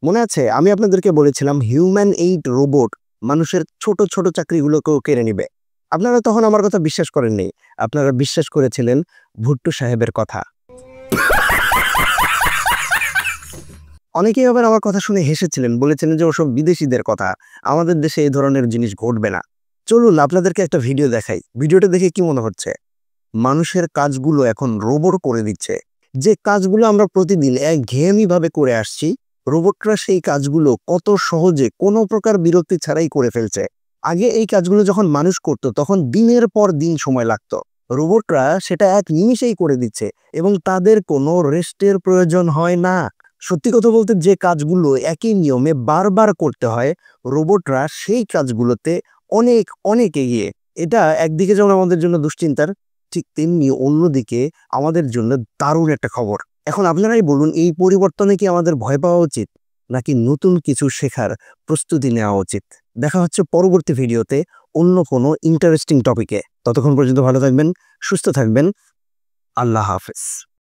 মনে আছে আমি আপনাদেরকে বলেছিলাম হিউম্যান এইড রোবট মানুষের ছোট ছোট চাকরিগুলোকেও কেড়ে নিবে। আপনারা তখন আমার কথা বিশ্বাস করেননি। আপনারা বিশ্বাস করেছিলেন ভুট্টো সাহেবের কথা। অনেকেই আবার আমার কথা শুনে হেসেছিলেন, বলেছিলেন যে ওসব বিদেশিদের কথা, আমাদের দেশে এই ধরনের জিনিস ঘটবে না। চলুন আপনাদেরকে একটা ভিডিও দেখাই। ভিডিওটা দেখে কি মনে হচ্ছে? মানুষের কাজগুলো এখন রোবট করে দিচ্ছে। যে কাজগুলো আমরা প্রতিদিন একঘেয়েমি ভাবে করে আসছি, রোবটরা সেই কাজগুলো কত সহজে কোনো প্রকার বিরক্তি ছাড়াই করে ফেলছে। আগে এই কাজগুলো যখন মানুষ করত তখন দিনের পর দিন সময় লাগতো। রোবটরা সেটা এক নিমিষেই করে দিচ্ছে এবং তাদের কোনো রেস্টের প্রয়োজন হয় না। সত্যি কথা বলতে যে কাজগুলো একই নিয়মে বারবার করতে হয়, রোবটরা সেই কাজগুলোতে অনেক অনেক এগিয়ে। এটা একদিকে যেমন আমাদের জন্য দুশ্চিন্তার, ঠিক তেমনি অন্যদিকে আমাদের জন্য দারুণ একটা খবর। এখন আপনারাই বলুন, এই পরিবর্তনে কি আমাদের ভয় পাওয়া উচিত, নাকি নতুন কিছু শেখার প্রস্তুতি নেওয়া উচিত? দেখা হচ্ছে পরবর্তী ভিডিওতে অন্য কোনো ইন্টারেস্টিং টপিকে। ততক্ষণ পর্যন্ত ভালো থাকবেন, সুস্থ থাকবেন। আল্লাহ হাফেজ।